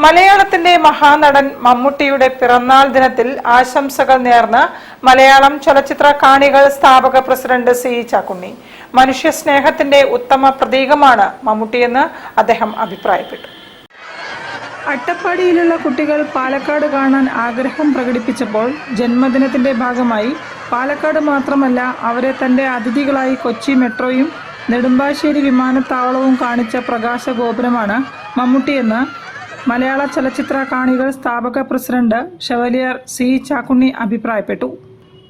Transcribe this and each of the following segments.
മലയാളത്തിന്റെ മഹാനടൻ മമ്മൂട്ടിയുടെ പിറന്നാൾ ദിനത്തിൽ ആശംസകൾ നേർന്ന് മലയാളം ചലച്ചിത്ര കാണികൾ സ്ഥാപക പ്രസിഡന്റ് സി ചാക്കുണ്ണി. മനുഷ്യ സ്നേഹത്തിന്റെ ഉത്തമ പ്രതീകമാണ് മമ്മൂട്ടിയെന്ന് അദ്ദേഹം അഭിപ്രായപ്പെട്ടു. അട്ടപ്പാടിയിലുള്ള കുട്ടികൾ പാലക്കാട് കാണാൻ ആഗ്രഹം പ്രകടിപ്പിച്ചപ്പോൾ ജന്മദിനത്തിന്റെ ഭാഗമായി പാലക്കാട് മാത്രമല്ല അവരെ തന്റെ അതിഥികളായി കൊച്ചി മെട്രോയും നെടുമ്പാശ്ശേരി വിമാനത്താവളവും കാണിച്ച പ്രകാശഗോപുരമാണ് മമ്മൂട്ടിയെന്ന് മലയാള ചലച്ചിത്ര കാണികൾ സ്ഥാപക പ്രസിഡന്റ് ഷെവലിയർ സി ചാക്കുണ്ണി അഭിപ്രായപ്പെട്ടു.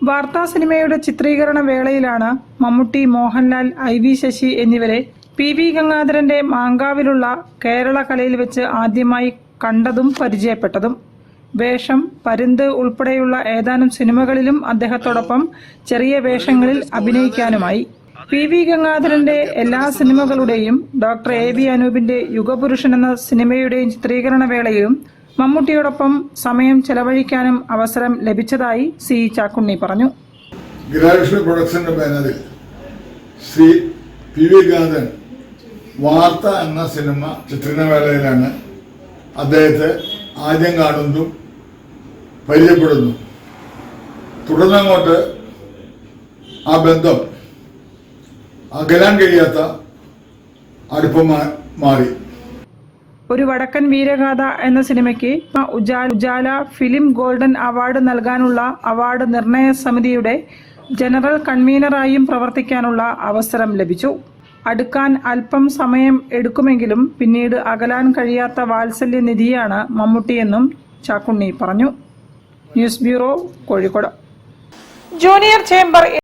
വാർത്താ സിനിമയുടെ ചിത്രീകരണ വേളയിലാണ് മമ്മൂട്ടി, മോഹൻലാൽ, IV ശശി എന്നിവരെ PV ഗംഗാധരന്റെ മാങ്കാവിലുള്ള കേരള കലയിൽ വെച്ച് ആദ്യമായി കണ്ടതും പരിചയപ്പെട്ടതും. വേഷം, പരുന്ത് ഉൾപ്പെടെയുള്ള ഏതാനും സിനിമകളിലും അദ്ദേഹത്തോടൊപ്പം ചെറിയ വേഷങ്ങളിൽ അഭിനയിക്കാനുമായി. PV ഗംഗാധരന്റെ എല്ലാ സിനിമകളുടെയും ഡോക്ടർ AV അനൂപിന്റെ യുഗപുരുഷൻ എന്ന സിനിമയുടെയും ചിത്രീകരണ വേളയിലും മമ്മൂട്ടിയോടൊപ്പം സമയം ചെലവഴിക്കാനും അവസരം ലഭിച്ചതായി സി ചാക്കുണ്ണി പറഞ്ഞു. പ്രൊഡക്ഷന്റെ ബാനറിൽ ശ്രീ PV ഗംഗാധരൻ വാർത്ത എന്ന സിനിമ ചിത്രീകരണ വേളയിലാണ് അദ്ദേഹത്തെ ആദ്യം കാണുന്നതും പരിചയപ്പെടുന്നു. തുടർന്നങ്ങോട്ട് ആ ബന്ധം അകലാൻ കഴിയാത്ത അടുപ്പം മാറി. ഒരു വടക്കൻ വീരഗാഥ എന്ന സിനിമയ്ക്ക് ഉജാല ഫിലിം ഗോൾഡൻ അവാർഡ് നൽകാനുള്ള അവാർഡ് നിർണയ സമിതിയുടെ ജനറൽ കൺവീനറായും പ്രവർത്തിക്കാനുള്ള അവസരം ലഭിച്ചു. അടുക്കാൻ അല്പം സമയം എടുക്കുമെങ്കിലും പിന്നീട് അകലാൻ കഴിയാത്ത വാത്സല്യനിധിയാണ് മമ്മൂട്ടിയെന്നും ചാക്കുണ്ണി പറഞ്ഞു. News bureau, Kozhikode. Junior chamber